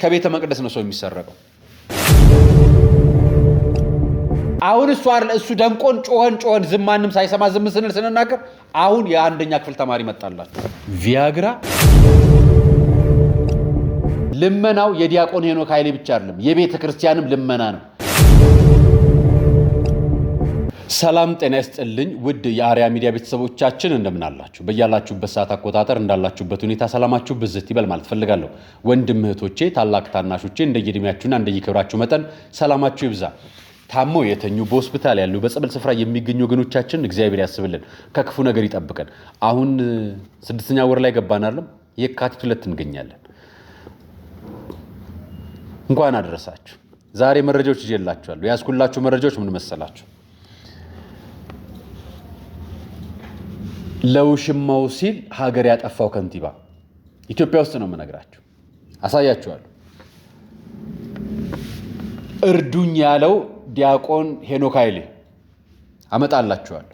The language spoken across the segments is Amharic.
ከቤተ መቅደስ ነው ሰው የሚሰረቀው። አሁን እሱ ደንቆን ጮኸን ዝም ማንም ሳይሰማ ዝም ስንናገር አሁን የአንደኛ ክፍል ተማሪ መጣላችሁ። ቪያግራ ልመናው የዲያቆን ሄኖክ ኃይሌ ብቻ አይደለም፣ የቤተ ክርስቲያንም ልመና ነው። ሰላም ጤና ይስጥልኝ ውድ የአርያ ሚዲያ ቤተሰቦቻችን እንደምን አላችሁ? በያላችሁበት ሰዓት አቆጣጠር እንዳላችሁበት ሁኔታ ሰላማችሁ ብዝት ይበል ማለት ፈልጋለሁ። ወንድም እህቶቼ፣ ታላቅ ታናሾቼ እንደየእድሜያችሁና እንደየክብራችሁ መጠን ሰላማችሁ ይብዛ። ታመው የተኙ በሆስፒታል ያሉ በጸበል ስፍራ የሚገኙ ወገኖቻችን እግዚአብሔር ያስብልን፣ ከክፉ ነገር ይጠብቀን። አሁን 6ኛ ወር ላይ ገባናለም፣ የካቲት 2 እንገኛለን። እንኳን አደረሳችሁ። ዛሬ መረጃዎች ይዤላችኋለሁ። ያስኩላችሁ መረጃዎች ምን መሰላችሁ? ለውሽማው ሲል ሀገር ያጠፋው ከንቲባ ኢትዮጵያ ውስጥ ነው የምነግራችሁ። አሳያችኋለሁ። እርዱኝ ያለው ዲያቆን ሄኖክ ኃይሌ አመጣላችኋለሁ።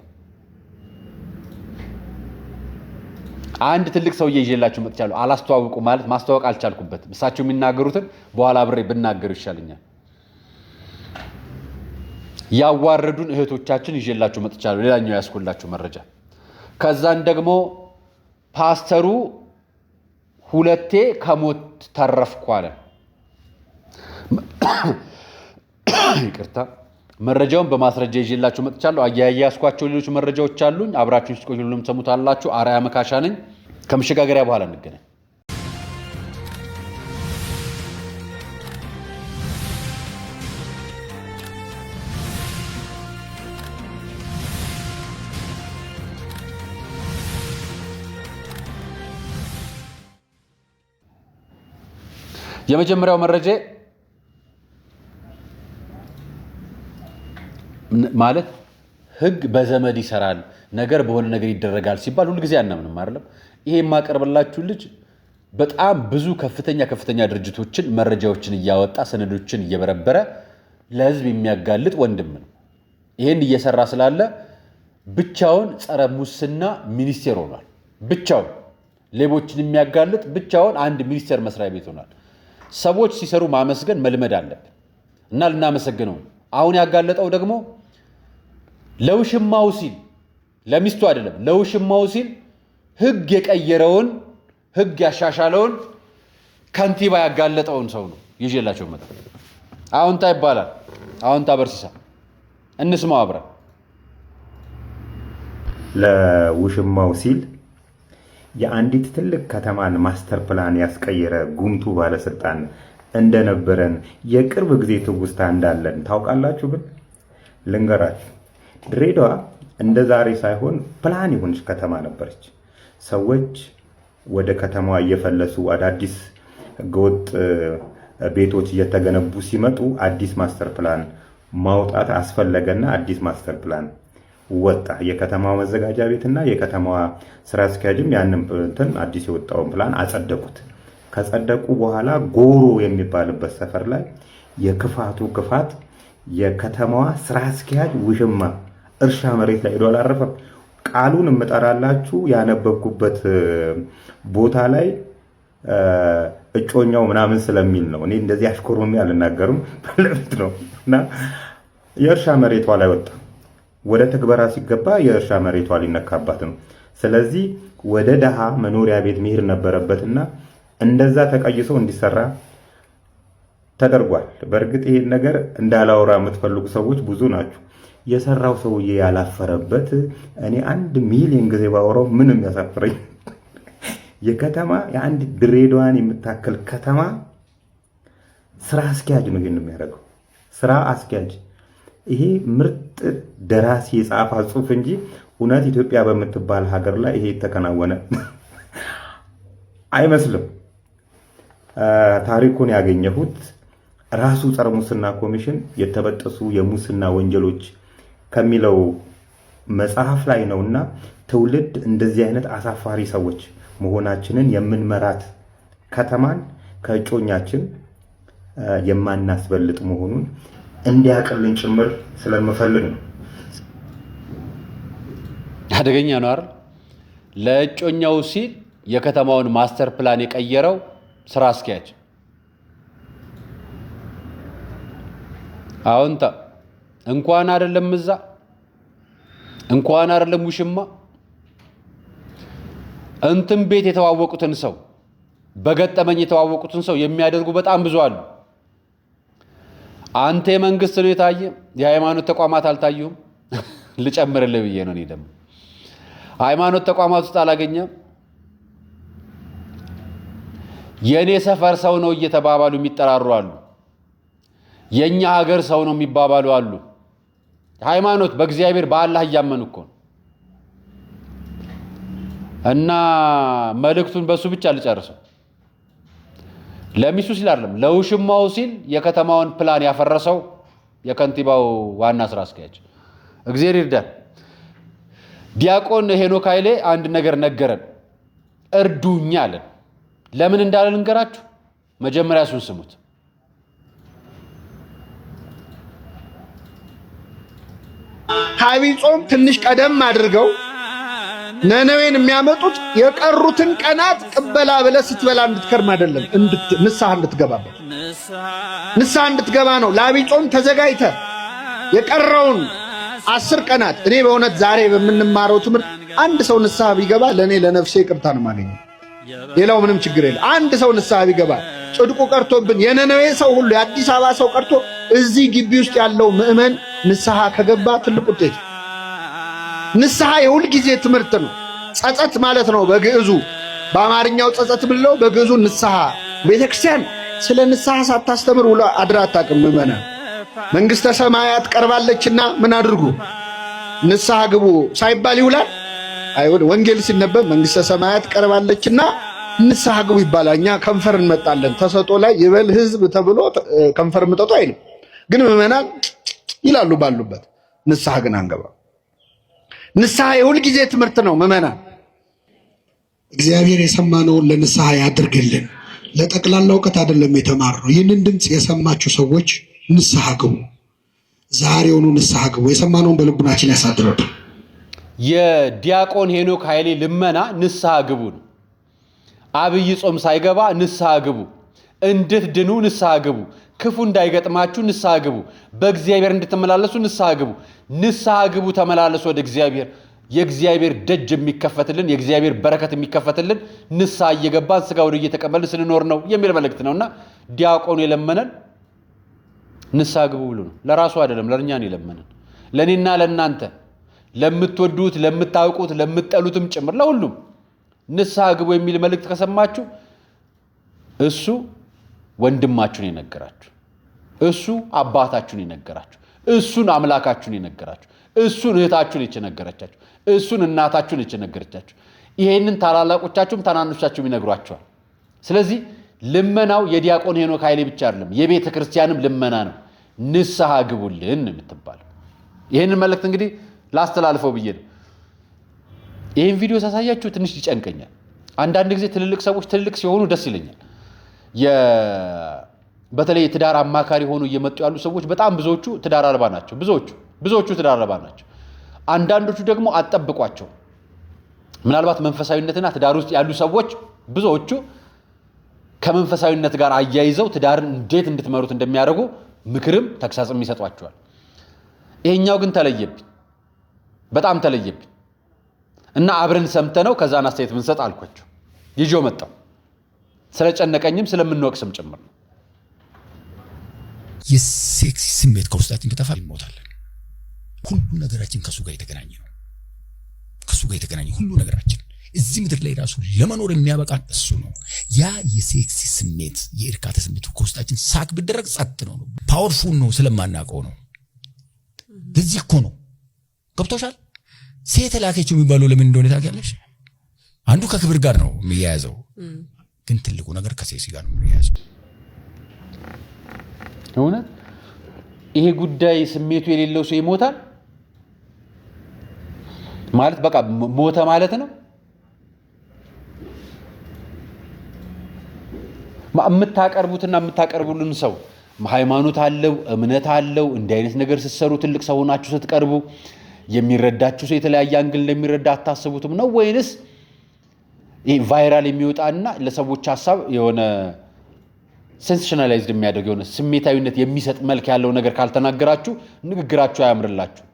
አንድ ትልቅ ሰውዬ ይዤላችሁ መጥቻለሁ። አላስተዋውቁ ማለት ማስተዋወቅ አልቻልኩበትም። እሳቸው የሚናገሩትን በኋላ አብሬ ብናገር ይሻለኛል። ያዋረዱን እህቶቻችን ይዤላችሁ መጥቻለሁ። ሌላኛው ያስኩላችሁ መረጃ። ከዛን ደግሞ ፓስተሩ 2 ከሞት ተረፍኩ አለ። ይቅርታ፣ መረጃውን በማስረጃ ይዤላችሁ መጥቻለሁ። አያያዝኳቸው ሌሎች መረጃዎች አሉኝ። አብራችሁን ስትቆዩ ሁሉም ሰሙታላችሁ። አርያ መካሻ ነኝ። ከመሸጋገሪያ በኋላ እንገናኝ። የመጀመሪያው መረጃ ማለት ህግ በዘመድ ይሰራል፣ ነገር በሆነ ነገር ይደረጋል ሲባል ሁሉ ጊዜ አናምንም አይደለም። ይሄ የማቀርብላችሁ ልጅ በጣም ብዙ ከፍተኛ ድርጅቶችን መረጃዎችን እያወጣ ሰነዶችን እየበረበረ ለህዝብ የሚያጋልጥ ወንድም ነው። ይሄን እየሰራ ስላለ ብቻውን ጸረ ሙስና ሚኒስቴር ሆኗል። ብቻውን ሌቦችን የሚያጋልጥ ብቻውን አንድ ሚኒስቴር መስሪያ ቤት ሆኗል። ሰዎች ሲሰሩ ማመስገን መልመድ አለብን እና ልናመሰግነው። አሁን ያጋለጠው ደግሞ ለውሽማው ሲል ለሚስቱ አይደለም፣ ለውሽማው ሲል ህግ የቀየረውን ህግ ያሻሻለውን ከንቲባ ያጋለጠውን ሰው ነው ይዤላችሁ መጣ። አዎንታ ይባላል። አዎንታ በርሲሳ እንስማው አብረን። ለውሽማው ሲል የአንዲት ትልቅ ከተማን ማስተር ፕላን ያስቀየረ ጉምቱ ባለስልጣን እንደነበረን የቅርብ ጊዜ ትውስታ እንዳለን ታውቃላችሁ። ግን ልንገራችሁ፣ ድሬዳዋ እንደ ዛሬ ሳይሆን ፕላን የሆነች ከተማ ነበረች። ሰዎች ወደ ከተማዋ እየፈለሱ አዳዲስ ህገወጥ ቤቶች እየተገነቡ ሲመጡ አዲስ ማስተር ፕላን ማውጣት አስፈለገና አዲስ ማስተር ፕላን ወጣ። የከተማዋ መዘጋጃ ቤትና የከተማዋ ስራ አስኪያጅም ያንን አዲስ የወጣውን ፕላን አጸደቁት። ከጸደቁ በኋላ ጎሮ የሚባልበት ሰፈር ላይ የክፋቱ ክፋት የከተማዋ ስራ አስኪያጅ ውሽማ እርሻ መሬት ላይ ሄዶ አላረፈም። ቃሉን እምጠራላችሁ ያነበብኩበት ቦታ ላይ እጮኛው ምናምን ስለሚል ነው። እኔ እንደዚህ አሽኮርሜ አልናገርም ለፊት ነው። እና የእርሻ መሬቷ ላይ ወጣ። ወደ ተግበራ ሲገባ የእርሻ መሬቷ ሊነካባት ነው። ስለዚህ ወደ ደሃ መኖሪያ ቤት መሄድ ነበረበትና እንደዛ ተቀይሶ እንዲሰራ ተደርጓል። በእርግጥ ይሄን ነገር እንዳላወራ የምትፈልጉ ሰዎች ብዙ ናችሁ። የሰራው ሰውዬ ያላፈረበት እኔ 1 ሚሊዮን ጊዜ ባወራው ምንም ያሳፍረኝ የከተማ የአንድ ድሬዳዋን የምታከል ከተማ ስራ አስኪያጅ ነው የሚያደርገው። ስራ አስኪያጅ ይሄ ምርጥ ደራሲ የጻፈ ጽሑፍ እንጂ እውነት ኢትዮጵያ በምትባል ሀገር ላይ ይሄ የተከናወነ አይመስልም። ታሪኩን ያገኘሁት ራሱ ጸረ ሙስና ኮሚሽን የተበጠሱ የሙስና ወንጀሎች ከሚለው መጽሐፍ ላይ ነውና ትውልድ እንደዚህ አይነት አሳፋሪ ሰዎች መሆናችንን የምንመራት ከተማን ከእጮኛችን የማናስበልጥ መሆኑን እንዲያቀልን ጭምር ስለምፈልግ ነው። አደገኛ ነው አይደል? ለእጮኛው ሲል የከተማውን ማስተር ፕላን የቀየረው ስራ አስኪያጅ አዎንታ እንኳን አይደለም እዛ እንኳን አይደለም ውሽማ እንትን ቤት የተዋወቁትን ሰው በገጠመኝ የተዋወቁትን ሰው የሚያደርጉ በጣም ብዙ አሉ። አንተ የመንግስት ነው የታየ የሃይማኖት ተቋማት አልታዩም። ልጨምርልህ ብዬ ነው። እኔ ደግሞ ሃይማኖት ተቋማት ውስጥ አላገኘም። የኔ ሰፈር ሰው ነው እየተባባሉ የሚጠራሩ አሉ። የኛ ሀገር ሰው ነው የሚባባሉ አሉ። ሃይማኖት በእግዚአብሔር በአላህ እያመኑ እኮ እና መልእክቱን በሱ ብቻ ልጨርሰው። ለሚሱ ሲል አይደለም ለውሽማው ሲል የከተማውን ፕላን ያፈረሰው የከንቲባው ዋና ስራ አስኪያጅ እግዚአብሔር ይርዳል። ዲያቆን ሄኖክ ኃይሌ አንድ ነገር ነገረን። እርዱኛ አለን። ለምን እንዳለ ልንገራችሁ። መጀመሪያ እሱን ስሙት። ከዐቢይ ጾም ትንሽ ቀደም አድርገው ነነዌን የሚያመጡት የቀሩትን ቀናት ቅበላ ብለህ ስትበላ እንድትከርም አይደለም፣ ንስሐ እንድትገባበት ንስሐ እንድትገባ ነው። ለዐቢይ ጾም ተዘጋጅተህ የቀረውን 10 ቀናት እኔ በእውነት ዛሬ በምንማረው ትምህርት አንድ ሰው ንስሐ ቢገባ ለእኔ ለነፍሴ ይቅርታ ነው የማገኘው። ሌላው ምንም ችግር የለም። አንድ ሰው ንስሐ ቢገባ ጽድቁ ቀርቶብን የነነዌ ሰው ሁሉ የአዲስ አበባ ሰው ቀርቶ እዚህ ግቢ ውስጥ ያለው ምእመን ንስሐ ከገባ ትልቅ ውጤት። ንስሐ የሁል ጊዜ ትምህርት ነው። ጸጸት ማለት ነው በግዕዙ። በአማርኛው ጸጸት ብለው በግዕዙ ንስሐ። ቤተክርስቲያን ስለ ንስሐ ሳታስተምር ውላ አድራ አታውቅም። ምእመናን መንግሥተ ሰማያት ቀርባለችና ምን አድርጉ ንስሐ ግቡ ሳይባል ይውላል አይሁን። ወንጌል ሲነበብ መንግሥተ ሰማያት ቀርባለችና ንስሐ ግቡ ይባላል። እኛ ከንፈር እንመጣለን። ተሰጦ ላይ ይበል ሕዝብ ተብሎ ከንፈር ምጠጡ አይልም። ግን ምእመናን ይላሉ ባሉበት፣ ንስሐ ግን አንገባ። ንስሐ የሁል ጊዜ ትምህርት ነው ምእመናን። እግዚአብሔር የሰማነውን ለንስሐ ያድርግልን። ለጠቅላላ እውቀት አይደለም የተማርነው። ይህንን ድምፅ የሰማችሁ ሰዎች ንስሐ ግቡ። ዛሬውኑ ንስሐ ግቡ። የሰማነውን በልቡናችን ያሳድረው። የዲያቆን ሄኖክ ኃይሌ ልመና ንስሐ ግቡ ነው። ዐቢይ ጾም ሳይገባ ንስሐ ግቡ፣ እንድትድኑ ንስሐ ግቡ፣ ክፉ እንዳይገጥማችሁ ንስሐ ግቡ፣ በእግዚአብሔር እንድትመላለሱ ንስሐ ግቡ። ንስሐ ግቡ፣ ተመላለሱ ወደ እግዚአብሔር። የእግዚአብሔር ደጅ የሚከፈትልን የእግዚአብሔር በረከት የሚከፈትልን ንስሐ እየገባን ስጋ ወደ እየተቀበልን ስንኖር ነው የሚል መልእክት ነውና ዲያቆኑ የለመነን ንስሐ ግቡ ብሎ ነው። ለራሱ አይደለም ለእኛ ነው የለመነን። ለእኔና ለእናንተ ለምትወዱት፣ ለምታውቁት፣ ለምትጠሉትም ጭምር ለሁሉም ንስሐ ግቡ የሚል መልእክት ከሰማችሁ እሱ ወንድማችሁን የነገራችሁ፣ እሱ አባታችሁን የነገራችሁ፣ እሱን አምላካችሁን የነገራችሁ፣ እሱን እህታችሁን የነገረቻችሁ፣ እሱን እናታችሁን የነገረቻችሁ። ይሄንን ታላላቆቻችሁም ታናኖቻችሁም ይነግሯቸዋል። ስለዚህ ልመናው የዲያቆን ሄኖክ ኃይሌ ብቻ አይደለም፣ የቤተ ክርስቲያንም ልመና ነው። ንስሐ ግቡልን የምትባለው ይሄንን መልእክት እንግዲህ ላስተላልፈው ብዬ ነው። ይሄን ቪዲዮ ሳሳያችሁ ትንሽ ይጨንቀኛል። አንዳንድ ጊዜ ትልልቅ ሰዎች ትልልቅ ሲሆኑ ደስ ይለኛል። በተለይ የትዳር አማካሪ ሆኑ እየመጡ ያሉ ሰዎች በጣም ብዙዎቹ ትዳር አልባ ናቸው። ብዙዎቹ ትዳር አልባ ናቸው። አንዳንዶቹ ደግሞ አጠብቋቸው። ምናልባት መንፈሳዊነትና ትዳር ውስጥ ያሉ ሰዎች ብዙዎቹ ከመንፈሳዊነት ጋር አያይዘው ትዳርን እንዴት እንድትመሩት እንደሚያደርጉ ምክርም ተግሳጽም ይሰጧቸዋል። ይሄኛው ግን ተለየብኝ፣ በጣም ተለየብኝ እና አብረን ሰምተነው ከዛን አስተያየት ብንሰጥ አልኳቸው። ይዤው መጣሁ። ስለጨነቀኝም ስለምንወቅስም ጭምር ነው። የሴክስ ስሜት ከውስጣችን ከጠፋ እንሞታለን። ሁሉ ነገራችን ከሱ ጋር የተገናኘ ነው። ከሱ ጋር የተገናኘ ሁሉ ነገራችን እዚህ ምድር ላይ ራሱ ለመኖር የሚያበቃን እሱ ነው። ያ የሴክስ ስሜት የእርካታ ስሜት ከውስጣችን ሳክ ቢደረግ ጸጥ ነው። ፓወርፉል ነው ስለማናውቀው ነው። ለዚህ እኮ ነው ገብቶሻል። ሴት ላከችው የሚባለው ለምን እንደሆነ ታውቂያለሽ? አንዱ ከክብር ጋር ነው የሚያያዘው፣ ግን ትልቁ ነገር ከሴክስ ጋር ነው የሚያያዘው። እውነት ይሄ ጉዳይ ስሜቱ የሌለው ሰው ይሞታል ማለት በቃ ሞተ ማለት ነው። የምታቀርቡትና የምታቀርቡልን ሰው ሃይማኖት አለው፣ እምነት አለው። እንዲህ አይነት ነገር ስትሰሩ ትልቅ ሰው ናችሁ ስትቀርቡ የሚረዳችሁ ሰው የተለያየ አንግል እንደሚረዳ አታስቡትም ነው ወይንስ ይሄ ቫይራል የሚወጣና ለሰዎች ሐሳብ የሆነ ሴንሴሽናላይዝድ የሚያደርግ የሆነ ስሜታዊነት የሚሰጥ መልክ ያለው ነገር ካልተናገራችሁ ንግግራችሁ አያምርላችሁ።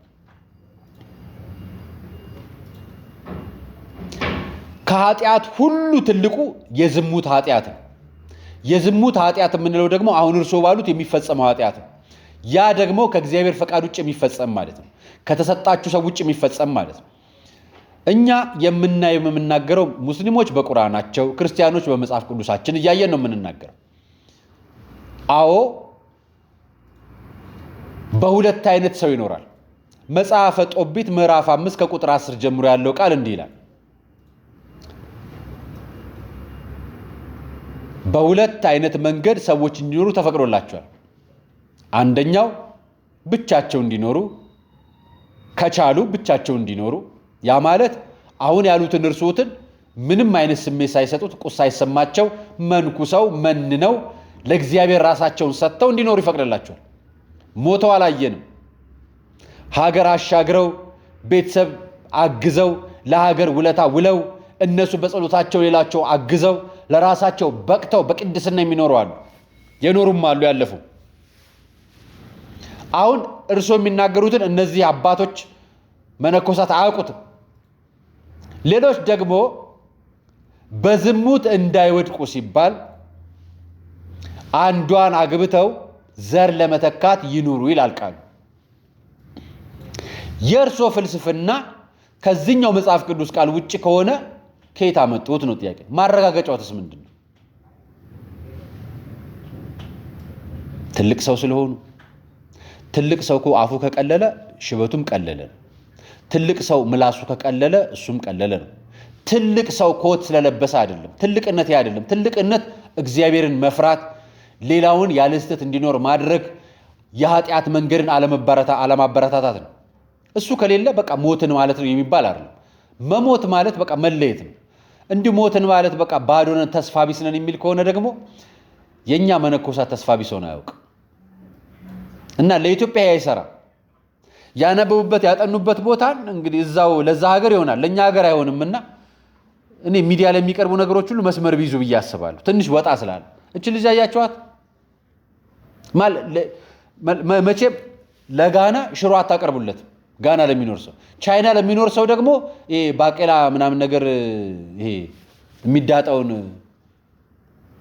ከኃጢአት ሁሉ ትልቁ የዝሙት ኃጢአት ነው። የዝሙት ኃጢአት የምንለው ደግሞ አሁን እርሶ ባሉት የሚፈጸመው ኃጢአት ነው። ያ ደግሞ ከእግዚአብሔር ፈቃድ ውጭ የሚፈጸም ማለት ነው። ከተሰጣችሁ ሰው ውጭ የሚፈጸም ማለት ነው። እኛ የምናየው የምናገረው ሙስሊሞች በቁርአናቸው፣ ክርስቲያኖች በመጽሐፍ ቅዱሳችን እያየን ነው የምንናገረው። አዎ በሁለት አይነት ሰው ይኖራል። መጽሐፈ ጦቢት ምዕራፍ 5 ከቁጥር 10 ጀምሮ ያለው ቃል እንዲህ ይላል። በሁለት አይነት መንገድ ሰዎች እንዲኖሩ ተፈቅዶላቸዋል። አንደኛው ብቻቸው እንዲኖሩ ከቻሉ ብቻቸው እንዲኖሩ፣ ያ ማለት አሁን ያሉትን እርሶትን ምንም አይነት ስሜት ሳይሰጡት ቁስ ሳይሰማቸው መንኩሰው መንነው ለእግዚአብሔር ራሳቸውን ሰጥተው እንዲኖሩ ይፈቅድላቸዋል። ሞተው አላየንም። ሀገር አሻግረው ቤተሰብ አግዘው ለሀገር ውለታ ውለው እነሱ በጸሎታቸው ሌላቸው አግዘው ለራሳቸው በቅተው በቅድስና የሚኖሩ አሉ፣ የኖሩም አሉ ያለፉ። አሁን እርሶ የሚናገሩትን እነዚህ አባቶች መነኮሳት አያውቁትም። ሌሎች ደግሞ በዝሙት እንዳይወድቁ ሲባል አንዷን አግብተው ዘር ለመተካት ይኑሩ ይላል ቃሉ። የእርሶ ፍልስፍና ከዚህኛው መጽሐፍ ቅዱስ ቃል ውጭ ከሆነ ከየት አመጡት ነው ጥያቄ። ማረጋገጫውስ ምንድን ነው? ትልቅ ሰው ስለሆኑ? ትልቅ ሰው እኮ አፉ ከቀለለ ሽበቱም ቀለለ ነው። ትልቅ ሰው ምላሱ ከቀለለ እሱም ቀለለ ነው። ትልቅ ሰው ኮት ስለለበሰ አይደለም ትልቅነት። ያ አይደለም ትልቅነት። እግዚአብሔርን መፍራት፣ ሌላውን ያለ ስህተት እንዲኖር ማድረግ፣ የኃጢአት መንገድን አለማበረታታት ነው። እሱ ከሌለ በቃ ሞትን ማለት ነው የሚባል አይደለም። መሞት ማለት በቃ መለየት ነው። እንዲህ ሞትን ማለት በቃ ባዶ ነን ተስፋ ቢስ ነን የሚል ከሆነ ደግሞ የኛ መነኮሳት ተስፋ ቢስ ሆነ አያውቅ እና ለኢትዮጵያ አይሰራ። ያነበቡበት ያጠኑበት ቦታን እንግዲህ እዛው ለዛ ሀገር ይሆናል፣ ለኛ ሀገር አይሆንምና እኔ ሚዲያ ላይ የሚቀርቡ ነገሮች ሁሉ መስመር ቢይዙ ብዬ አስባለሁ። ትንሽ ወጣ ስላለ እቺ ልጅ አያችኋት መቼም ለጋና ሽሮ አታቀርቡለት። ጋና ለሚኖር ሰው፣ ቻይና ለሚኖር ሰው ደግሞ ይሄ ባቄላ ምናምን ነገር ይሄ የሚዳጣውን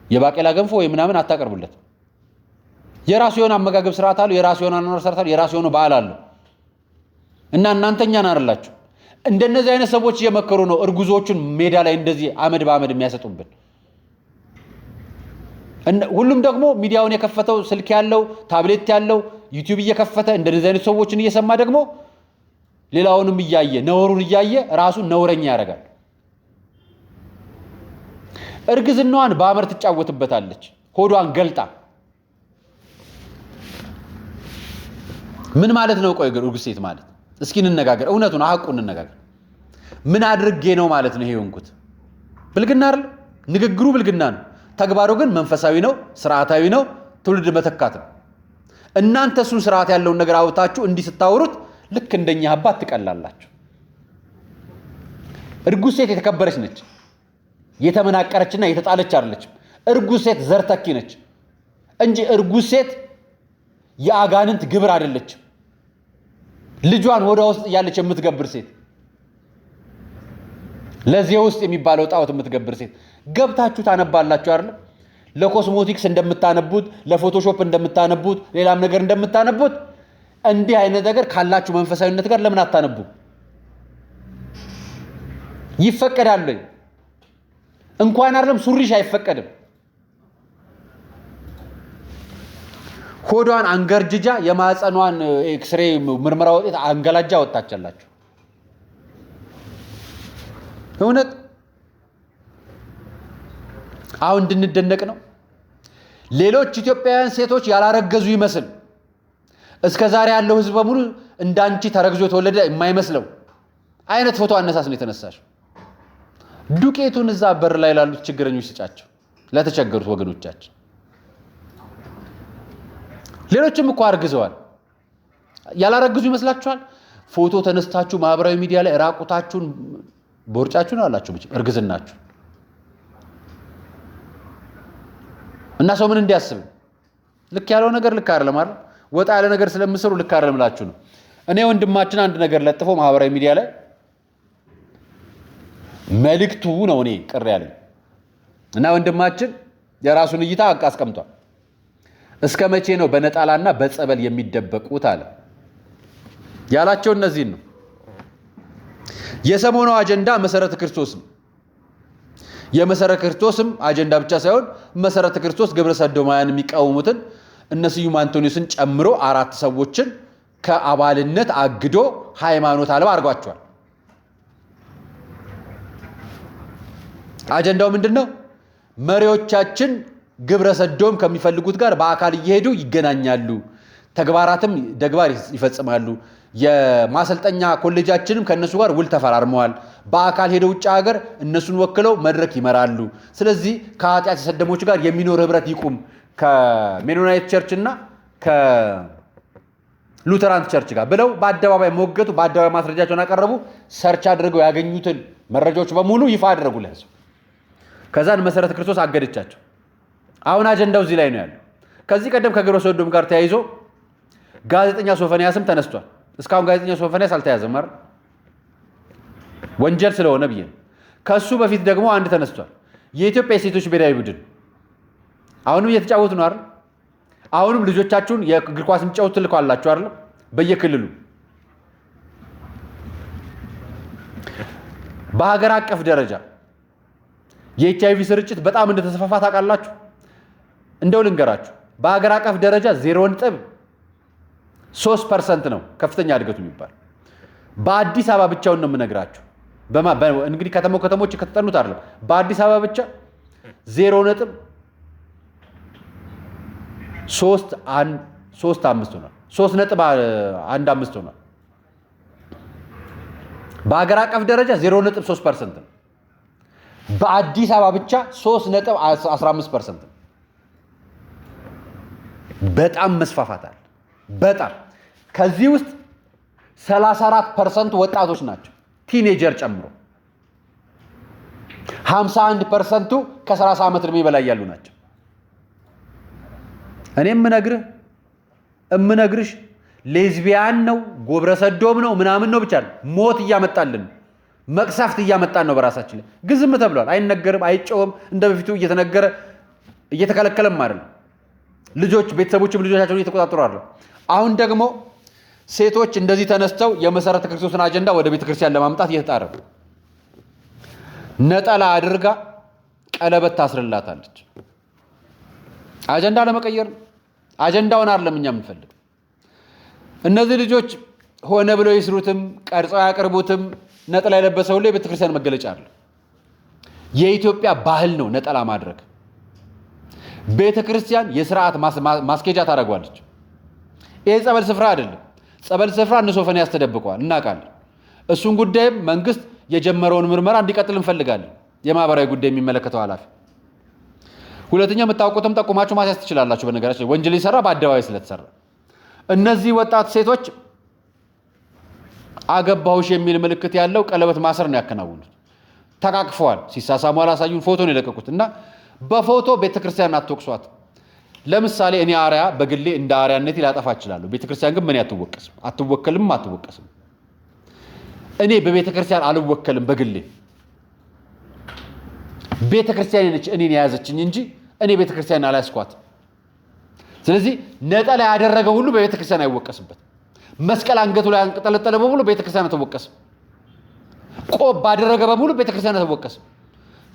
የባቄላ ገንፎ ወይ ምናምን አታቀርቡለት። የራሱ የሆነ አመጋገብ ስርዓት አለው፣ የራሱ የሆነ አኗኗር ስርዓት አለው፣ የራሱ የሆነ በዓል አለው እና እናንተ እኛን አይደላችሁ። እንደነዚህ አይነት ሰዎች እየመከሩ ነው እርጉዞቹን ሜዳ ላይ እንደዚህ አመድ በአመድ የሚያሰጡብን። ሁሉም ደግሞ ሚዲያውን የከፈተው ስልክ ያለው ታብሌት ያለው ዩቲዩብ እየከፈተ እንደነዚህ አይነት ሰዎችን እየሰማ ደግሞ ሌላውንም እያየ ነውሩን እያየ ራሱን ነውረኛ ያደርጋል። እርግዝናዋን በአመር ትጫወትበታለች፣ ሆዷን ገልጣ። ምን ማለት ነው? ቆይ እርጉዝ ሴት ማለት እስኪ እንነጋገር፣ እውነቱን ሐቁን እንነጋገር። ምን አድርጌ ነው ማለት ነው ይሄ የሆንኩት? ብልግና አይደል? ንግግሩ ብልግና ነው፣ ተግባሩ ግን መንፈሳዊ ነው፣ ስርዓታዊ ነው፣ ትውልድ መተካት ነው። እናንተ እሱን ስርዓት ያለውን ነገር አውጣችሁ እንዲህ ስታወሩት ልክ እንደኛ አባት ትቀላላችሁ። እርጉዝ ሴት የተከበረች ነች፣ የተመናቀረችና የተጣለች አይደለችም። እርጉዝ ሴት ዘር ተኪ ነች እንጂ እርጉዝ ሴት የአጋንንት ግብር አይደለችም። ልጇን ወደ ውስጥ እያለች የምትገብር ሴት፣ ለዚህ ውስጥ የሚባለው ጣዖት የምትገብር ሴት ገብታችሁ ታነባላችሁ አይደል? ለኮስሞቲክስ እንደምታነቡት፣ ለፎቶሾፕ እንደምታነቡት፣ ሌላም ነገር እንደምታነቡት እንዲህ አይነት ነገር ካላችሁ መንፈሳዊነት ጋር ለምን አታነቡ? ይፈቀዳል። እንኳን አይደለም ሱሪሽ አይፈቀድም። ሆዷን አንገርጅጃ የማህፀኗን ኤክስሬ ምርመራ ውጤት አንገላጃ ወጣቻላችሁ። እውነት አሁን እንድንደነቅ ነው። ሌሎች ኢትዮጵያውያን ሴቶች ያላረገዙ ይመስል እስከ ዛሬ ያለው ህዝብ በሙሉ እንዳንቺ ተረግዞ የተወለደ የማይመስለው አይነት ፎቶ አነሳስ ነው የተነሳሽ። ዱቄቱን እዛ በር ላይ ላሉት ችግረኞች ስጫቸው፣ ለተቸገሩት ወገኖቻችን። ሌሎችም እኮ አርግዘዋል። ያላረግዙ ይመስላችኋል? ፎቶ ተነስታችሁ ማህበራዊ ሚዲያ ላይ ራቁታችሁን ቦርጫችሁን አላችሁ ብቻ እርግዝናችሁ። እና ሰው ምን እንዲያስብ ልክ ያለው ነገር ልክ አይደለም አይደል? ወጣ ያለ ነገር ስለምሰሩ ልክ አይደለም እላችሁ ነው። እኔ ወንድማችን አንድ ነገር ለጥፎ ማህበራዊ ሚዲያ ላይ መልእክቱ ነው እኔ ቅር ያለኝ እና ወንድማችን የራሱን እይታ አስቀምጧል። እስከ መቼ ነው በነጣላና በጸበል የሚደበቁት አለ። ያላቸው እነዚህን ነው። የሰሞኑ አጀንዳ መሰረተ ክርስቶስ ነው። የመሰረተ ክርስቶስም አጀንዳ ብቻ ሳይሆን መሰረተ ክርስቶስ ግብረ ሰዶማውያን የሚቃወሙትን እነ ስዩም አንቶኒዮስን ጨምሮ 4 ሰዎችን ከአባልነት አግዶ ሃይማኖት አልባ አድርጓቸዋል። አጀንዳው ምንድነው? መሪዎቻችን ግብረ ሰዶም ከሚፈልጉት ጋር በአካል እየሄዱ ይገናኛሉ፣ ተግባር ይፈጽማሉ። የማሰልጠኛ ኮሌጃችንም ከነሱ ጋር ውል ተፈራርመዋል። በአካል ሄደው ውጭ ሀገር እነሱን ወክለው መድረክ ይመራሉ። ስለዚህ ከኃጢአት የሰደሞች ጋር የሚኖር ህብረት ይቁም። ከሜኖናይት ቸርች እና ከሉተራን ቸርች ጋር ብለው በአደባባይ ሞገቱ። በአደባባይ ማስረጃቸውን አቀረቡ። ሰርች አድርገው ያገኙትን መረጃዎች በሙሉ ይፋ አደረጉ ለህዝብ። ከዛን መሰረተ ክርስቶስ አገደቻቸው። አሁን አጀንዳው እዚህ ላይ ነው ያለው። ከዚህ ቀደም ከግብረ ሰዶም ጋር ተያይዞ ጋዜጠኛ ሶፎንያስም ተነስቷል። እስካሁን ጋዜጠኛ ሶፎንያስ አልተያዘም አይደል? ወንጀል ስለሆነ ብዬ ነው። ከሱ በፊት ደግሞ አንድ ተነስቷል። የኢትዮጵያ የሴቶች ብሔራዊ ቡድን አሁንም እየተጫወቱ ነው አይደል? አሁንም ልጆቻችሁን የእግር ኳስ የሚጫወቱ ትልኳላችሁ አይደል? በየክልሉ በሀገር አቀፍ ደረጃ የኤችአይቪ ስርጭት በጣም እንደተስፋፋ ታውቃላችሁ። እንደው ልንገራችሁ፣ በሀገር አቀፍ ደረጃ 0.3% ነው ከፍተኛ እድገቱ የሚባል። በአዲስ አበባ ብቻውን ነው የምነግራችሁ። እንግዲህ ከተሞች ከተጠኑት አይደለም። በአዲስ አበባ ብቻ 0.35 ሆኗል። 3.15 ሆኗል። በሀገር አቀፍ ደረጃ 0.3% ነው። በአዲስ አበባ ብቻ 3.15%። በጣም መስፋፋት አለ። በጣም ከዚህ ውስጥ 34% ወጣቶች ናቸው፣ ቲኔጀር ጨምሮ። 51% ከ30 ዓመት ዕድሜ በላይ ያሉ ናቸው። እኔ እምነግርሽ ሌዝቢያን ነው፣ ግብረ ሰዶም ነው፣ ምናምን ነው ብቻ ነው። ሞት እያመጣልን፣ መቅሰፍት እያመጣን ነው በራሳችን ላይ። ግን ዝም ተብሏል። አይነገርም፣ አይጨውም። እንደ በፊቱ እየተነገረ እየተከለከለም አይደለም። ቤተሰቦችም ልጆቻቸውን እየተቆጣጠሩ አይደለም። አሁን ደግሞ ሴቶች እንደዚህ ተነስተው የመሰረተ ክርስቶስን አጀንዳ ወደ ቤተክርስቲያን ለማምጣት እየተጣረ ነው። ነጠላ አድርጋ ቀለበት ታስርላታለች። አጀንዳ ለመቀየር አጀንዳውን አይደለም እኛ የምንፈልግ። እነዚህ ልጆች ሆነ ብለው ይስሩትም ቀርጸው ያቀርቡትም ነጠላ የለበሰ ሁሉ የቤተክርስቲያን መገለጫ አለ። የኢትዮጵያ ባህል ነው ነጠላ ማድረግ። ቤተክርስቲያን የሥርዓት ማስኬጃ ታደርጓለች። ይሄ ጸበል ስፍራ አይደለም። ጸበል ስፍራ እነ ሶፎንያስ ተደብቀዋል፣ እናውቃለን። እሱን ጉዳይም መንግስት የጀመረውን ምርመራ እንዲቀጥል እንፈልጋለን። የማህበራዊ ጉዳይ የሚመለከተው ኃላፊ። ሁለተኛ የምታውቁትም ጠቁማችሁ ማስያዝ ትችላላችሁ። በነገራችን ወንጀል ይሰራ በአደባባይ ስለተሰራ እነዚህ ወጣት ሴቶች አገባሁሽ የሚል ምልክት ያለው ቀለበት ማሰር ነው ያከናውኑት። ተቃቅፈዋል፣ ሲሳሳሙ አላሳዩን፣ ፎቶ ነው የለቀቁት። እና በፎቶ ቤተክርስቲያን አትወቅሷት። ለምሳሌ እኔ አርያ በግሌ እንደ አርያነቴ ላጠፋ እችላለሁ። ቤተክርስቲያን ግን ምን አትወከልም። እኔ በቤተክርስቲያን አልወከልም በግሌ። ቤተክርስቲያን ነች እኔን የያዘችኝ እንጂ እኔ ቤተክርስቲያን አላስኳት። ስለዚህ ነጠላ ያደረገ ሁሉ በቤተክርስቲያን አይወቀስበት። መስቀል አንገቱ ላይ አንጠለጠለ በሙሉ ቤተክርስቲያን አትወቀስም። ቆብ ባደረገ በሙሉ ቤተክርስቲያን አትወቀስም።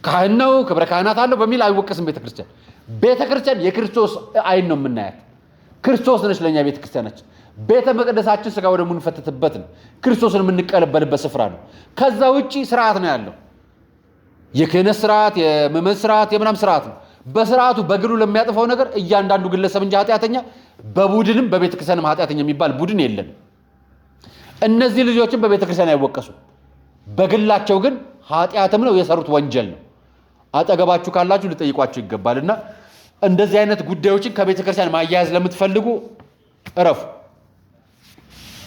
ካህን ነው ክብረ ካህናት አለው በሚል አይወቀስም ቤተክርስቲያን። ቤተክርስቲያን የክርስቶስ አይን ነው የምናያት። ክርስቶስ ነች ለኛ ቤተክርስቲያናችን። ቤተ መቅደሳችን ስጋ ወደሙ እንፈትትበት ነው። ክርስቶስን የምንቀበልበት ስፍራ ነው። ከዛ ውጪ ስርዓት ነው ያለው። የክህነት ስርዓት፣ የምእመን ስርዓት፣ የምናም ስርዓት ነው። በስርዓቱ በግሉ ለሚያጥፈው ነገር እያንዳንዱ ግለሰብ እንጂ ኃጢአተኛ፣ በቡድንም በቤተክርስቲያንም ኃጢአተኛ የሚባል ቡድን የለም። እነዚህ ልጆችን በቤተክርስቲያን አይወቀሱም። በግላቸው ግን ኃጢአትም ነው የሰሩት ወንጀል ነው። አጠገባችሁ ካላችሁ ልጠይቋችሁ ይገባልና እንደዚህ አይነት ጉዳዮችን ከቤተክርስቲያን ማያያዝ ለምትፈልጉ እረፉ።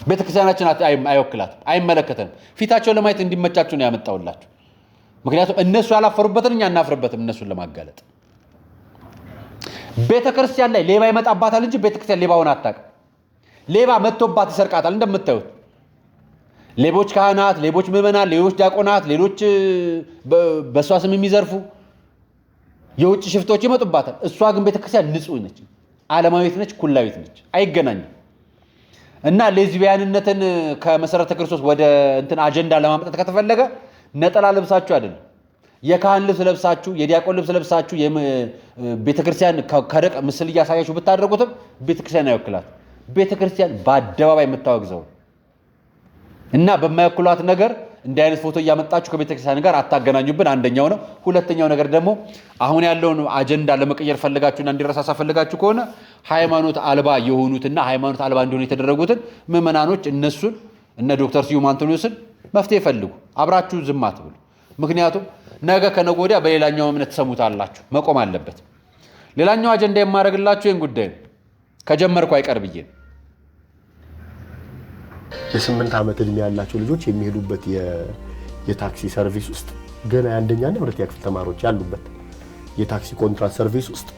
ቤተክርስቲያናችን አይወክላትም፣ አይመለከተንም። ፊታቸውን ለማየት እንዲመቻችሁ ነው ያመጣውላችሁ። ምክንያቱም እነሱ ያላፈሩበትን እኛ እናፍርበትም እነሱን ለማጋለጥ። ቤተክርስቲያን ላይ ሌባ ይመጣባታል እንጂ ቤተክርስቲያን ሌባውን አታውቅም። ሌባ መጥቶባት ይሰርቃታል። እንደምታዩት ሌቦች ካህናት፣ ሌቦች ምዕመናን፣ ሌቦች ዲያቆናት፣ ሌሎች በእሷ ስም የሚዘርፉ የውጭ ሽፍቶች ይመጡባታል። እሷ ግን ቤተክርስቲያን ንጹህ ነች፣ ዓለማዊት ነች፣ ኩላዊት ነች፣ አይገናኝም። እና ሌዝቢያንነትን ከመሰረተ ክርስቶስ ወደ እንትን አጀንዳ ለማምጣት ከተፈለገ ነጠላ ለብሳችሁ አይደለም፣ የካህን ልብስ ለብሳችሁ፣ የዲያቆን ልብስ ለብሳችሁ ቤተክርስቲያን ከደቅ ምስል እያሳያችሁ ብታደርጉትም ቤተክርስቲያን አይወክላት። ቤተክርስቲያን በአደባባይ የምታወግዘው እና በማይወክሏት ነገር እንዲህ አይነት ፎቶ እያመጣችሁ ከቤተክርስቲያን ጋር አታገናኙብን። አንደኛው ነው። ሁለተኛው ነገር ደግሞ አሁን ያለውን አጀንዳ ለመቀየር ፈልጋችሁና እንዲረሳሳ ፈልጋችሁ ከሆነ ሃይማኖት አልባ የሆኑትና ሃይማኖት አልባ እንዲሆኑ የተደረጉትን ምዕመናኖች እነሱን እነ ዶክተር ስዩም አንቶኒዮስን መፍትሄ ፈልጉ። አብራችሁ ዝም አትብሉ። ምክንያቱም ነገ ከነገ ወዲያ በሌላኛው እምነት ተሰሙታላችሁ። መቆም አለበት። ሌላኛው አጀንዳ የማደርግላችሁ ይህን ጉዳይ ነው። ከጀመርኩ አይቀር ብዬ የ8 ዓመት ዕድሜ ያላቸው ልጆች የሚሄዱበት የታክሲ ሰርቪስ ውስጥ ገና የአንደኛና የሁለተኛ ክፍል ተማሪዎች ያሉበት የታክሲ ኮንትራት ሰርቪስ ውስጥ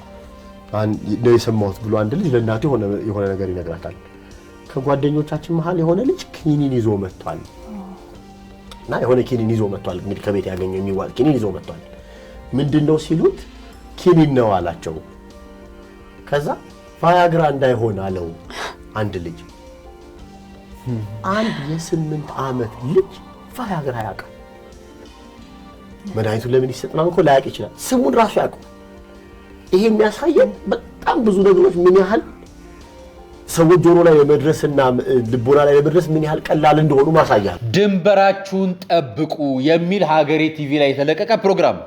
ነው የሰማሁት ብሎ አንድ ልጅ ለእናቱ የሆነ ነገር ይነግራታል። ከጓደኞቻችን መሀል የሆነ ልጅ ኪኒን ይዞ መጥቷል እና የሆነ ኪኒን ይዞ መጥቷል። እንግዲህ ከቤት ያገኘው የሚዋል ኪኒን ይዞ መጥቷል። ምንድነው ሲሉት ኪኒን ነው አላቸው። ከዛ ቫያግራ እንዳይሆን አለው አንድ ልጅ። አንድ የ8 ዓመት ልጅ ቫያግራ ያውቃል። መድኃኒቱን ለምን ይሰጥናል እኮ ላያውቅ ይችላል። ስሙን ራሱ ያውቃል። ይሄ የሚያሳየን በጣም ብዙ ነገሮች ምን ያህል ሰዎች ጆሮ ላይ ለመድረስና ልቦና ላይ ለመድረስ ምን ያህል ቀላል እንደሆኑ ማሳያ። ድንበራችሁን ጠብቁ የሚል ሀገሬ ቲቪ ላይ የተለቀቀ ፕሮግራም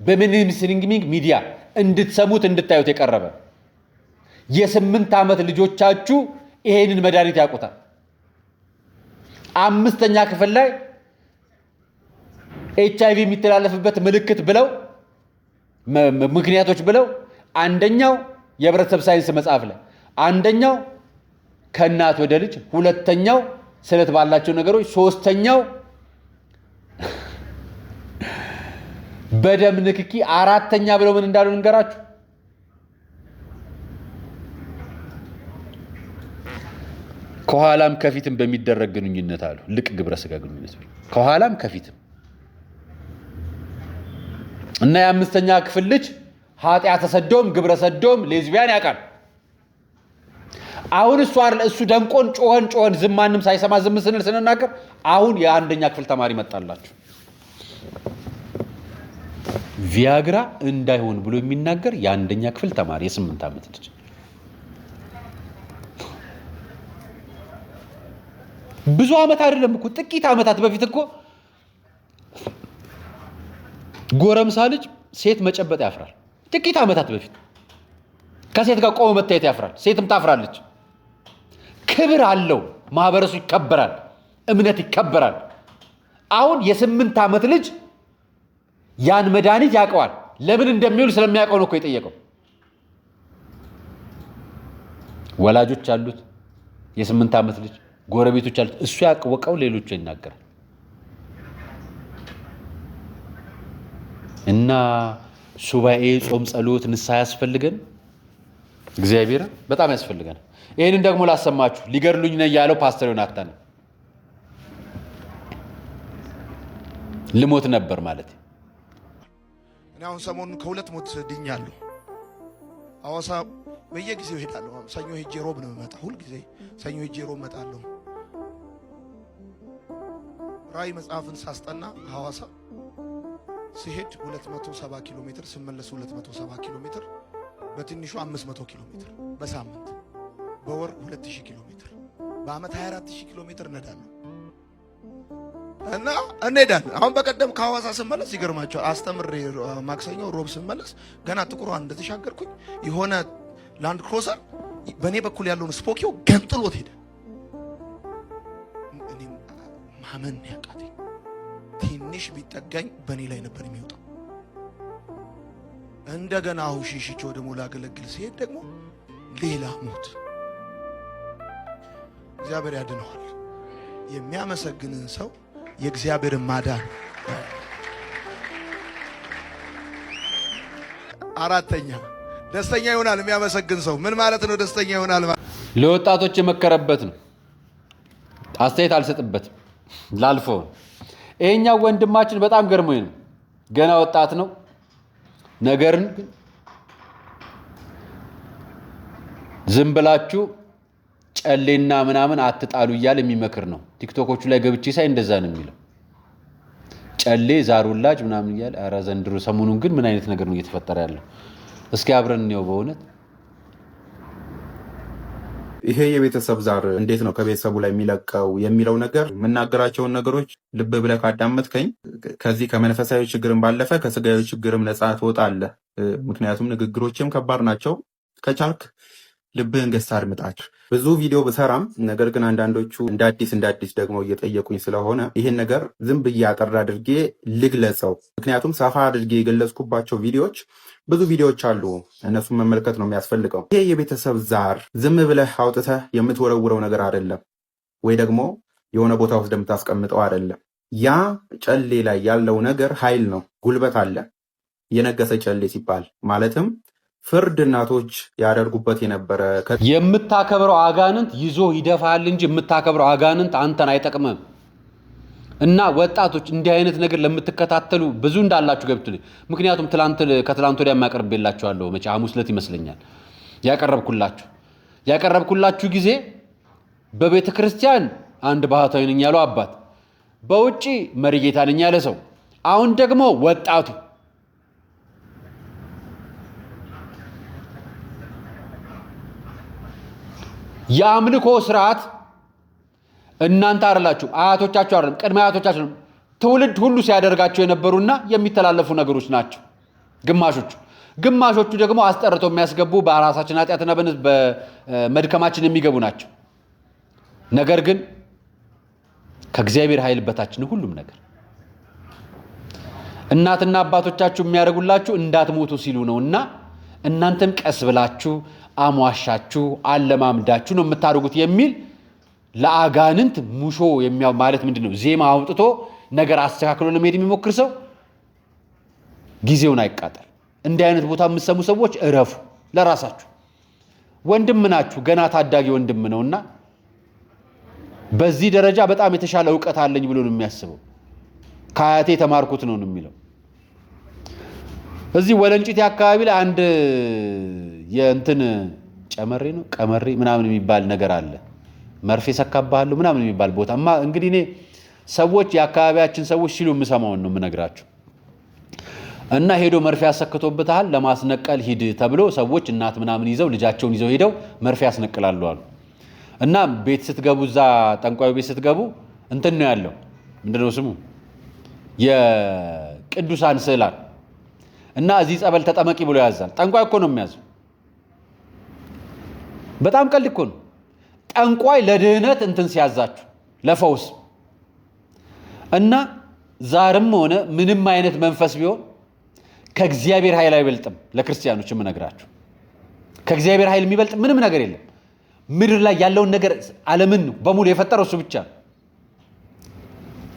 በሚኒስትሪንግ ሚዲያ እንድትሰሙት እንድታዩት የቀረበ የ8 ዓመት ልጆቻችሁ ይሄንን መድኃኒት ያውቁታል። 5ኛ ክፍል ላይ HIV የሚተላለፍበት ምልክት ብለው ምክንያቶች ብለው አንደኛው የህብረተሰብ ሳይንስ መጽሐፍ ላይ፣ አንደኛው ከእናት ወደ ልጅ፣ ሁለተኛው ስለት ባላቸው ነገሮች፣ ሶስተኛው በደም ንክኪ፣ አራተኛ ብለው ምን እንዳሉ እንገራችሁ። ከኋላም ከፊትም በሚደረግ ግንኙነት አሉ። ልቅ ግብረ ስጋ ግንኙነት ከኋላም ከፊትም እና የ5ኛ ክፍል ልጅ ኃጢአተ ሰዶም፣ ግብረ ሰዶም፣ ሌዝቢያን ያውቃል። አሁን እሱ ደንቆን ጮኸን ዝም ማንም ሳይሰማ ዝም ስንል ስንናገር አሁን የ1ኛ ክፍል ተማሪ መጣላችሁ። ቪያግራ እንዳይሆን ብሎ የሚናገር የ1ኛ ክፍል ተማሪ የ8 ዓመት ልጅ ብዙ ዓመት አይደለም እኮ ጥቂት ዓመታት በፊት እኮ ጎረምሳ ልጅ ሴት መጨበጥ ያፍራል። ጥቂት ዓመታት በፊት ከሴት ጋር ቆሞ መታየት ያፍራል። ሴትም ታፍራለች። ክብር አለው። ማህበረሰቡ ይከበራል። እምነት ይከበራል። አሁን የ8 ዓመት ልጅ ያን መድኃኒት ያውቀዋል። ለምን እንደሚውል ስለሚያውቀው ነው እኮ የጠየቀው። ወላጆች አሉት፣ የ8 ዓመት ልጅ ጎረቤቶች አሉት። እሱ ያወቀው ሌሎቹ ይናገራል። እና ሱባኤ፣ ጾም፣ ጸሎት፣ ንስሐ ያስፈልገን። እግዚአብሔር በጣም ያስፈልገን። ይሄንን ደግሞ ላሰማችሁ። ሊገድሉኝ ነው ያለው ፓስተር ዮናታን ልሞት ነበር ማለት እኔ አሁን ሰሞኑን ከ2 ሞት ድኛለሁ። ሐዋሳ በየጊዜው ሄዳለሁ። ሰኞ ሄጄ ሮብ ነው የምመጣው። ሁሉ ጊዜ ሰኞ ሄጄ ሮብ እመጣለሁ። ራእይ መጽሐፍን ሳስጠና ሐዋሳ ሲሄድ 270 ኪሎ ሜትር፣ ስመለስ 270 ኪሎ ሜትር፣ በትንሹ 500 ኪሎ ሜትር በሳምንት፣ በወር 2000 ኪሎ ሜትር፣ በአመት 24000 ኪሎ ሜትር እነዳለሁ እና እንሄዳለን። አሁን በቀደም ከሐዋሳ ስመለስ ይገርማቸዋል። አስተምሬ ማክሰኞ ሮብ ስመለስ ገና ጥቁሯን እንደተሻገርኩኝ የሆነ ላንድ ክሮሰር በእኔ በኩል ያለውን ስፖኪዮ ገንጥሎት ሄደ። እኔም ማመን ያቃተኝ፣ ትንሽ ቢጠጋኝ በእኔ ላይ ነበር የሚወጣው። እንደገና አሁን ሽሽቼ ደግሞ ላገለግል ሲሄድ ደግሞ ሌላ ሞት። እግዚአብሔር ያድነዋል። የሚያመሰግንን ሰው የእግዚአብሔርን ማዳን። አራተኛ ደስተኛ ይሆናል የሚያመሰግን ሰው። ምን ማለት ነው ደስተኛ ይሆናል? ለወጣቶች የመከረበት ነው። አስተያየት አልሰጥበትም ላልፎ። ይሄኛው ወንድማችን በጣም ገርሞኝ ነው። ገና ወጣት ነው። ነገርን ዝም ብላችሁ ጨሌና ምናምን አትጣሉ እያለ የሚመክር ነው። ቲክቶኮቹ ላይ ገብቼ ሳይ እንደዛ ነው የሚለው። ጨሌ ዛሩላጅ ምናምን እያለ ኧረ ዘንድሮ ሰሞኑን ግን ምን አይነት ነገር ነው እየተፈጠረ ያለው? እስኪ አብረን እንየው። በእውነት ይሄ የቤተሰብ ዛር እንዴት ነው ከቤተሰቡ ላይ የሚለቀው የሚለው ነገር የምናገራቸውን ነገሮች ልብ ብለህ ካዳመጥከኝ ከዚህ ከመንፈሳዊ ችግርም ባለፈ ከስጋዊ ችግርም ነፃ ትወጣለህ። ምክንያቱም ንግግሮችም ከባድ ናቸው። ከቻልክ ልብህን ገዝተህ አድምጣቸው። ብዙ ቪዲዮ ብሰራም ነገር ግን አንዳንዶቹ እንደ አዲስ ደግሞ እየጠየቁኝ ስለሆነ ይህን ነገር ዝም ብዬ አጠር አድርጌ ልግለጸው። ምክንያቱም ሰፋ አድርጌ የገለጽኩባቸው ቪዲዮዎች ብዙ ቪዲዮዎች አሉ። እነሱን መመልከት ነው የሚያስፈልገው። ይሄ የቤተሰብ ዛር ዝም ብለህ አውጥተህ የምትወረውረው ነገር አይደለም፣ ወይ ደግሞ የሆነ ቦታ ውስጥ የምታስቀምጠው አይደለም። ያ ጨሌ ላይ ያለው ነገር ኃይል ነው፣ ጉልበት አለ። የነገሰ ጨሌ ሲባል ማለትም ፍርድ እናቶች ያደርጉበት የነበረ የምታከብረው አጋንንት ይዞ ይደፋል እንጂ የምታከብረው አጋንንት አንተን አይጠቅምም። እና ወጣቶች እንዲህ አይነት ነገር ለምትከታተሉ ብዙ እንዳላችሁ ገብቱልኝ። ምክንያቱም ከትላንት ወዲያ ማቀርብላችኋለሁ። መቼ ሐሙስ ዕለት ይመስለኛል ያቀረብኩላችሁ ጊዜ በቤተ ክርስቲያን አንድ ባህታዊ ነኝ ያለው አባት፣ በውጪ መሪጌታ ነኝ ያለ ሰው፣ አሁን ደግሞ ወጣቱ የአምልኮ ስርዓት እናንተ አይደላችሁ፣ አያቶቻችሁ አይደለም፣ ቅድመ አያቶቻችሁ ትውልድ ሁሉ ሲያደርጋቸው የነበሩና የሚተላለፉ ነገሮች ናቸው። ግማሾቹ ደግሞ አስጠርተው የሚያስገቡ በራሳችን ኃጢአትና በመድከማችን የሚገቡ ናቸው። ነገር ግን ከእግዚአብሔር ኃይል በታችን ሁሉም ነገር። እናትና አባቶቻችሁ የሚያደርጉላችሁ እንዳትሞቱ ሲሉ ነውና እናንተም ቀስ ብላችሁ አሟሻችሁ አለማምዳችሁ ነው የምታደርጉት የሚል ለአጋንንት ሙሾ ማለት ምንድነው? ዜማ አውጥቶ ነገር አስተካክሎ ለመሄድ የሚሞክር ሰው ጊዜውን አይቃጠል። እንዲህ አይነት ቦታ የምትሰሙ ሰዎች እረፉ። ለራሳችሁ ወንድም ናችሁ፣ ገና ታዳጊ ወንድም ነውና በዚህ ደረጃ በጣም የተሻለ ዕውቀት አለኝ ብሎ ነው የሚያስበው። ከአያቴ ተማርኩት ነው የሚለው። እዚህ ወለንጭቴ አካባቢ ላይ አንድ የእንትን ጨመሬ ነው ቀመሬ ምናምን የሚባል ነገር አለ። መርፌ ሰካባለሁ ምናምን የሚባል ቦታማ እንግዲህ እኔ ሰዎች የአካባቢያችን ሰዎች ሲሉ የምሰማውን ነው የምነግራችሁ። እና ሄዶ መርፌ ያሰክቶብታል ለማስነቀል ሂድ ተብሎ ሰዎች እናት ምናምን ይዘው ልጃቸውን ይዘው ሄደው መርፌ ያስነቅላሉ አሉ። እና ቤት ስትገቡ እዛ ጠንቋዩ ቤት ስትገቡ እንትን ነው ያለው፣ ምንድነው ስሙ? የቅዱሳን ስዕላት እና እዚህ ጸበል ተጠመቂ ብሎ ያዛል። ጠንቋይ እኮ ነው የሚያዘው። በጣም ቀልድ እኮ ነው። ጠንቋይ ለድህነት እንትን ሲያዛችሁ ለፈውስ እና ዛርም ሆነ ምንም አይነት መንፈስ ቢሆን ከእግዚአብሔር ኃይል አይበልጥም። ለክርስቲያኖች የምነግራችሁ ከእግዚአብሔር ኃይል የሚበልጥ ምንም ነገር የለም። ምድር ላይ ያለውን ነገር ዓለምን በሙሉ የፈጠረው እሱ ብቻ ነው።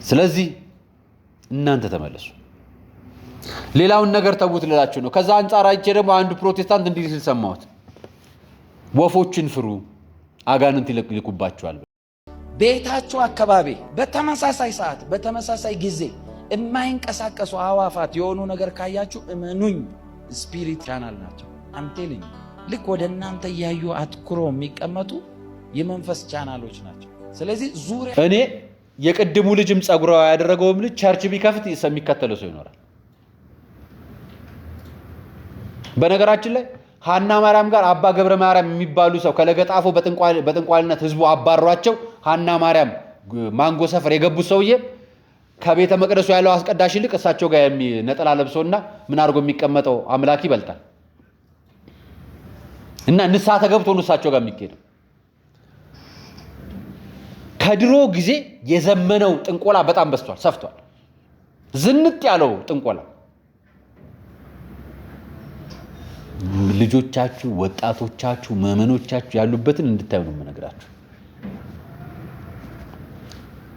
ስለዚህ እናንተ ተመለሱ፣ ሌላውን ነገር ተዉት ልላችሁ ነው። ከዛ አንጻር አይቼ ደግሞ አንዱ ፕሮቴስታንት እንዲህ ሲል ሰማሁት፣ ወፎችን ፍሩ አጋንንት ይልኩባችኋል። ቤታችሁ አካባቢ በተመሳሳይ ሰዓት በተመሳሳይ ጊዜ የማይንቀሳቀሱ አዋፋት የሆኑ ነገር ካያችሁ እመኑኝ ስፒሪት ቻናል ናቸው። አምቴልኝ ልክ ወደ እናንተ እያዩ አትኩሮ የሚቀመጡ የመንፈስ ቻናሎች ናቸው። ስለዚህ ዙሪያ እኔ የቅድሙ ልጅም ጸጉሯ ያደረገውም ልጅ ቸርች ቢከፍት የሚከተለው ሰው ይኖራል። በነገራችን ላይ ሐና ማርያም ጋር አባ ገብረ ማርያም የሚባሉ ሰው ከለገጣፎ በጥንቋልነት ህዝቡ አባሯቸው ሐና ማርያም ማንጎ ሰፈር የገቡት ሰውዬ ከቤተ መቅደሱ ያለው አስቀዳሽ ይልቅ እሳቸው ጋር ነጠላ ለብሶና ምን አድርጎ የሚቀመጠው አምላክ ይበልጣል። እና ንስሐ ተገብቶ እሳቸው ጋር የሚኬደው ከድሮ ጊዜ የዘመነው ጥንቆላ በጣም በዝቷል፣ ሰፍቷል። ዝንጥ ያለው ጥንቆላ ልጆቻችሁ፣ ወጣቶቻችሁ፣ ምዕመኖቻችሁ ያሉበትን እንድታዩ ነው የምነግራችሁ።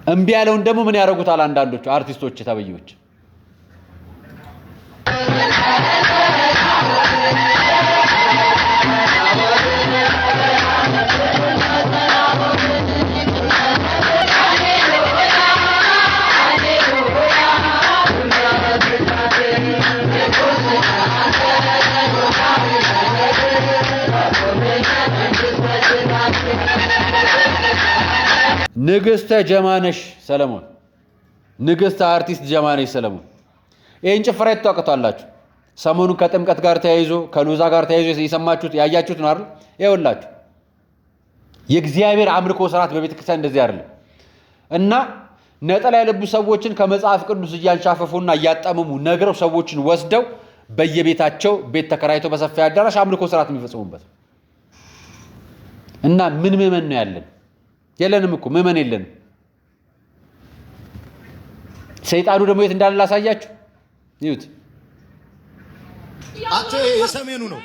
እምቢ ያለውን ደግሞ ምን ያደርጉታል? አንዳንዶቹ አርቲስቶች ተብዬዎች ንግስተ ጀማነሽ ሰለሞን፣ ንግስተ አርቲስት ጀማነሽ ሰለሞን ይህን ጭፈራ ታውቁታላችሁ። ሰሞኑን ከጥምቀት ጋር ተያይዞ ከሎዛ ጋር ተያይዞ የሰማችሁት ያያችሁት ነው አይደል? ይኸውላችሁ የእግዚአብሔር አምልኮ ስርዓት በቤተክርስቲያን እንደዚህ አይደለም እና ነጠላ የለበሱ ሰዎችን ከመጽሐፍ ቅዱስ እያንሻፈፉና እያጣመሙ ነግረው ሰዎችን ወስደው በየቤታቸው ቤት ተከራይተው በሰፊ አዳራሽ አምልኮ ስርዓት የሚፈጽሙበት እና ምን ምዕመን ነው ያለን? የለንም እኮ ምዕመን የለንም። ሰይጣኑ ደግሞ የት እንዳለ ላሳያችሁ። ይሁት አቶ የሰሜኑ ነው።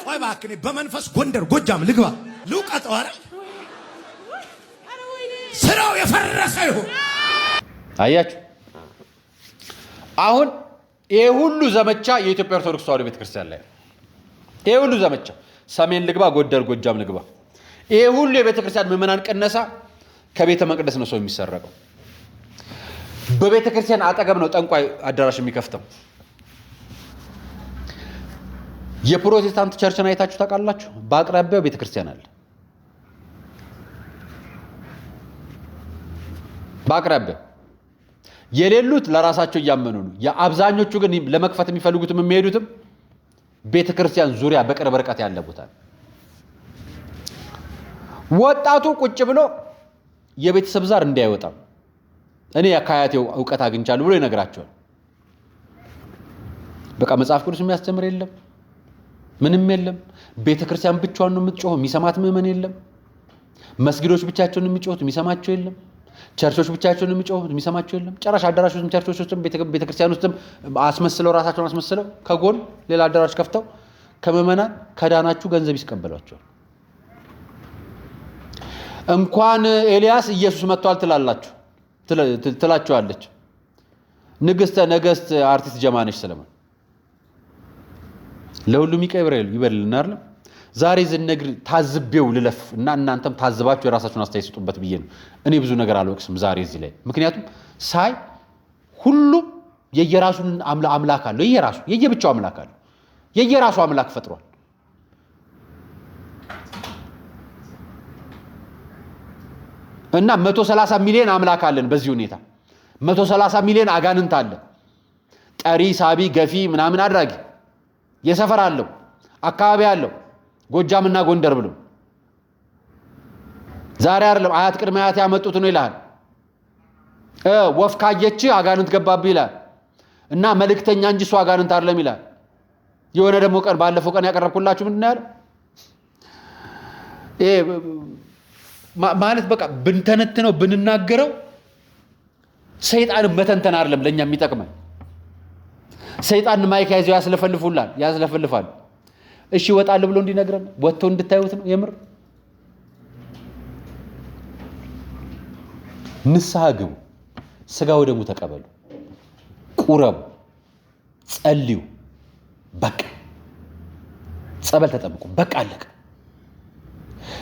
ቆይ እባክህ በመንፈስ ጎንደር ጎጃም ልግባ ልውቀጠው አይደል? ስራው የፈረሰ ይሁን። አያችሁ አሁን ይሄ ሁሉ ዘመቻ የኢትዮጵያ ኦርቶዶክስ ተዋሕዶ ቤተክርስቲያን ላይ ይሄ ሁሉ ዘመቻ ሰሜን ልግባ ጎንደር ጎጃም ልግባ ይሄ ሁሉ የቤተክርስቲያን ምዕመናን ቅነሳ ከቤተ መቅደስ ነው ሰው የሚሰረቀው። በቤተክርስቲያን አጠገብ ነው ጠንቋይ አዳራሽ የሚከፍተው። የፕሮቴስታንት ቸርችን አይታችሁ ታውቃላችሁ? በአቅራቢያው ቤተክርስቲያን አለ። በአቅራቢያው የሌሉት ለራሳቸው እያመኑ ነው። የአብዛኞቹ ግን ለመክፈት የሚፈልጉትም የሚሄዱትም ቤተክርስቲያን ዙሪያ በቅርብ ርቀት ያለ ቦታ ነው። ወጣቱ ቁጭ ብሎ የቤተሰብ ዛር እንዳይወጣ እኔ ከአያቴው እውቀት አግኝቻለሁ ብሎ ይነግራቸዋል። በቃ መጽሐፍ ቅዱስ የሚያስተምር የለም፣ ምንም የለም። ቤተክርስቲያን ብቻዋን ነው የምትጮኸው፣ የሚሰማት ምዕመን የለም። መስጊዶች ብቻቸውን የሚጮሁት የሚሰማቸው የለም። ቸርቾች ብቻቸውን የሚጮሁት የሚሰማቸው የለም። ጨራሽ አዳራሽ ውስጥም ቸርቾች ውስጥም ቤተክርስቲያን ውስጥም አስመስለው ራሳቸውን አስመስለው ከጎን ሌላ አዳራሽ ከፍተው ከምዕመናን ከዳናችሁ ገንዘብ ይስቀበሏቸዋል። እንኳን ኤልያስ ኢየሱስ መጥቷል ትላችኋለች ንግስተ ነገስት አርቲስት ጀማነሽ ሰለሞን። ለሁሉም ይበልልና አይደል? ዛሬ ዝነግር ታዝቤው ልለፍ እና እናንተም ታዝባችሁ የራሳችሁን አስተያየት ስጡበት ብዬ ነው። እኔ ብዙ ነገር አልወቅስም ዛሬ እዚህ ላይ፣ ምክንያቱም ሳይ ሁሉም የየራሱን አምላክ አለው። የየብቻው አምላክ አለው። የየራሱ አምላክ ፈጥሯል። እና 130 ሚሊዮን አምላክ አለን። በዚህ ሁኔታ 130 ሚሊዮን አጋንንት አለ። ጠሪ፣ ሳቢ፣ ገፊ ምናምን አድራጊ የሰፈር አለው፣ አካባቢ አለው፣ ጎጃምና ጎንደር ብሎ ዛሬ አይደለም አያት ቅድመ አያት ያመጡት ነው ይላል። ወፍ ካየች አጋንንት ገባብህ ይላል። እና መልእክተኛ እንጂ እሱ አጋንንት አይደለም ይላል። የሆነ ደግሞ ቀን ባለፈው ቀን ያቀረብኩላችሁ ምንድን ነው ያለው? ማለት በቃ ብንተነትነው ብንናገረው ሰይጣን መተንተን አይደለም ለኛ የሚጠቅመን። ሰይጣን ማይክ ያዘው ያስለፈልፋል። እሺ ወጣል ብሎ እንዲነግረን ወጥቶ እንድታዩት ነው። የምር ንስሐ ግቡ፣ ስጋው ደግሞ ተቀበሉ፣ ቁረቡ፣ ጸልዩ። በቃ ጸበል ተጠምቁ። በቃ አለቀ።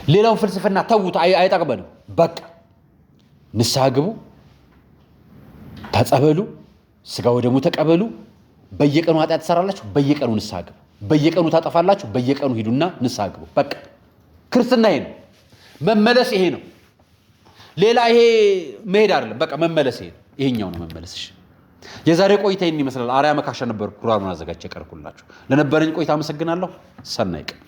ሌላውን ፍልስፍና ተውት፣ አይጠቅመንም። በቃ ንስሐ ግቡ፣ ተጸበሉ፣ ስጋው ደግሞ ተቀበሉ። በየቀኑ ኃጢአት ትሰራላችሁ፣ በየቀኑ ንስሐ ግቡ። በየቀኑ ታጠፋላችሁ፣ በየቀኑ ሂዱና ንስሐ ግቡ። በቃ ክርስትና ይሄ ነው። መመለስ ይሄ ነው። ሌላ ይሄ መሄድ አይደለም። በቃ መመለስ ይሄ ነው። ይሄኛው ነው መመለስሽ። የዛሬ ቆይታ ይህን ይመስላል። አርያ መካሻ ነበር። ፕሮግራሙን አዘጋጅቼ ቀርኩላችሁ። ለነበረኝ ቆይታ አመሰግናለሁ። ሰናይ ቀን